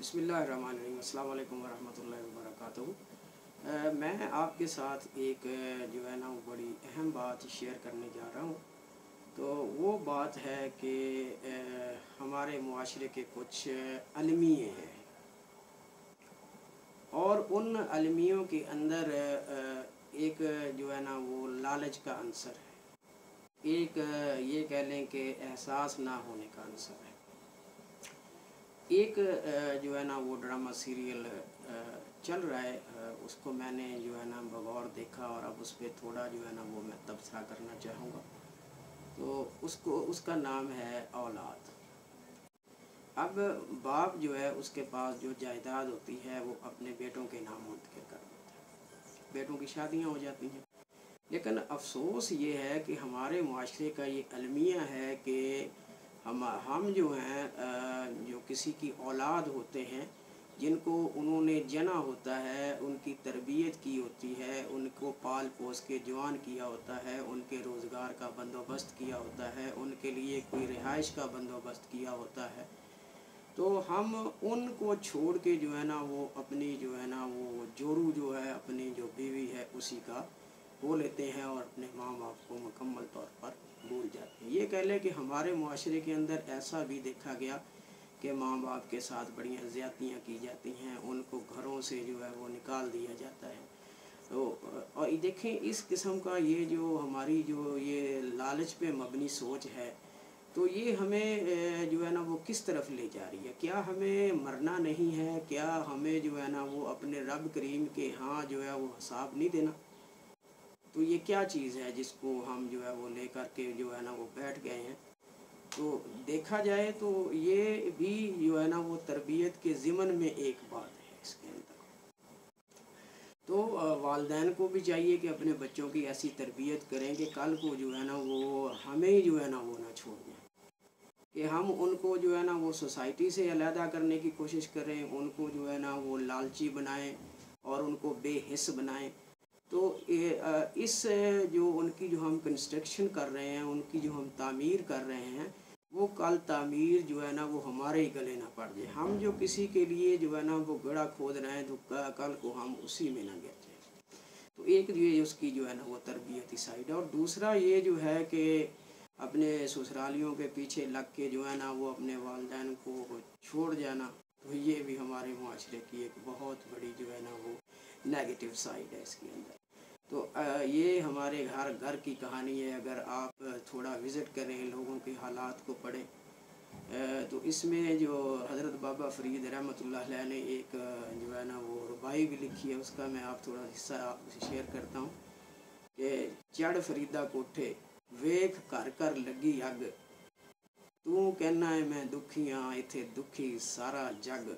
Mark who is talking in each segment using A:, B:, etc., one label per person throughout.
A: बिस्मिल्लाहिर्रहमानिर्रहीम, अस्सलाम वालेकुम वरहमतुल्लाहि वबरकातुहू। मैं आपके साथ एक जो है ना बड़ी अहम बात शेयर करने जा रहा हूँ। तो वो बात है कि हमारे मुआशरे के कुछ अलमिये हैं और उन अलमियों के अंदर एक जो है ना वो लालच का अंसर है, एक ये कह लें कि एहसास ना होने का अंसर है। एक जो है ना वो ड्रामा सीरियल चल रहा है, उसको मैंने जो है ना बगौर देखा और अब उस पर थोड़ा जो है ना वो मैं तबसरा करना चाहूँगा। तो उसका नाम है औलाद। अब बाप जो है उसके पास जो जायदाद होती है वो अपने बेटों के नाम मुंतकिल कर देता है, बेटों की शादियाँ हो जाती हैं। लेकिन अफसोस ये है कि हमारे मुआशरे का ये अलमिया है कि हम जो हैं जो किसी की औलाद होते हैं, जिनको उन्होंने जना होता है, उनकी तरबियत की होती है, उनको पाल पोस के जवान किया होता है, उनके रोज़गार का बंदोबस्त किया होता है, उनके लिए कोई रिहाइश का बंदोबस्त किया होता है, तो हम उनको छोड़ के जो है ना वो अपनी जो है ना वो जोरू जो है अपनी जो बीवी है उसी का वो लेते हैं और अपने माँ बाप को मुकम्मल तौर पर भूल जाते हैं। ये कह लें कि हमारे मुआशरे के अंदर ऐसा भी देखा गया कि माँ बाप के साथ बढ़िया ज़्यादतियाँ की जाती हैं, उनको घरों से जो है वो निकाल दिया जाता है। तो और देखें इस किस्म का ये जो हमारी जो ये लालच पे मबनी सोच है, तो ये हमें जो है ना वो किस तरफ ले जा रही है। क्या हमें मरना नहीं है? क्या हमें जो है ना वो अपने रब करीम के यहाँ जो है वो हिसाब नहीं देना? तो ये क्या चीज़ है जिसको हम जो है वो लेकर के जो है ना वो बैठ गए हैं। तो देखा जाए तो ये भी जो है ना वो तरबियत के ज़िमन में एक बात है इसके अंदर। तो वालिदैन को भी चाहिए कि अपने बच्चों की ऐसी तरबियत करें कि कल को जो है ना वो हमें ही जो है ना वो ना छोड़ दें, कि हम उनको जो है ना वो सोसाइटी से अलहदा करने की कोशिश करें, उनको जो है ना वो लालची बनाएं और उनको बेहिस बनाएं। तो इस जो उनकी जो हम कंस्ट्रक्शन कर रहे हैं, उनकी जो हम तामीर कर रहे हैं, वो कल तामीर जो है ना वो हमारे ही गले ना पड़ जाए। हम जो किसी के लिए जो है ना वो गड़ा खोद रहे हैं तो कल को हम उसी में ना गिर जाए। तो एक ये उसकी जो है ना वो तरबियती साइड है। और दूसरा ये जो है कि अपने ससुरालियों के पीछे लग के जो है ना वो अपने वालिदैन को छोड़ जाना, तो ये भी हमारे मुआशरे की एक बहुत बड़ी जो है ना वो नेगेटिव साइड है इसके अंदर। तो ये हमारे घर की कहानी है। अगर आप थोड़ा विज़िट करें, लोगों के हालात को पढ़ें, तो इसमें जो हज़रत बाबा फ़रीद रहमतुल्लाह अलैह ने एक जो है ना वो रुबाई भी लिखी है, उसका मैं आप थोड़ा हिस्सा आपसे शेयर करता हूँ कि चढ़ फरीदा कोठे वेख घर घर लगी अग, तू कहना है मैं दुखी हाँ इत्थे दुखी सारा जग।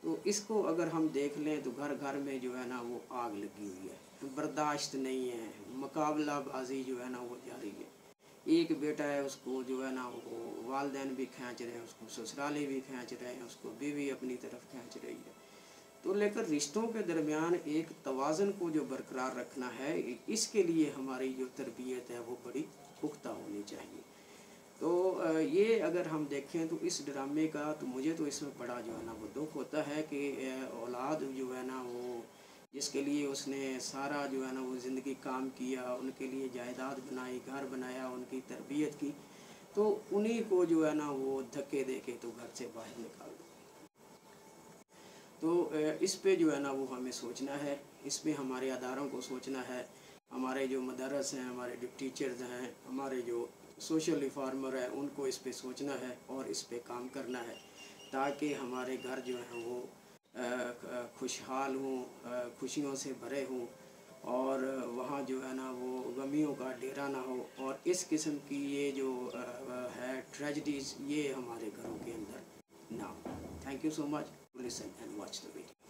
A: तो इसको अगर हम देख लें तो घर घर में जो है ना वो आग लगी हुई है, बर्दाश्त नहीं है, मुकाबला बाजी जो है ना वो जारी है। एक बेटा है, उसको जो है ना वो वालिदैन भी खींच रहे हैं, उसको ससुराली भी खींच रहे हैं, उसको बीवी अपनी तरफ खींच रही है। तो लेकर रिश्तों के दरमियान एक तवाज़न को जो बरकरार रखना है, इसके लिए हमारी जो तरबियत है वो बड़ी पुख्ता होनी चाहिए। तो ये अगर हम देखें तो इस ड्रामे का तो मुझे तो इसमें बड़ा जो है ना वो दुख होता है कि औलाद जो है ना वो जिसके लिए उसने सारा जो है ना वो ज़िंदगी काम किया, उनके लिए जायदाद बनाई, घर बनाया, उनकी तरबियत की, तो उन्हीं को जो है ना वो धक्के दे के तो घर से बाहर निकाल दो। तो इस पे जो है ना वो हमें सोचना है, इस पे हमारे अदारों को सोचना है, हमारे जो मदरस हैं, हमारे जो टीचर्स हैं, हमारे जो सोशल रिफॉर्मर हैं, उनको इस पे सोचना है और इस पे काम करना है, ताकि हमारे घर जो हैं वो खुशहाल हों, खुशियों से भरे हों और वहाँ जो है ना वो गमियों का डेरा ना हो। और इस किस्म की ये जो है ट्रेजेडीज़ ये हमारे घरों के अंदर ना हो। Thank you so much, listen and watch the video.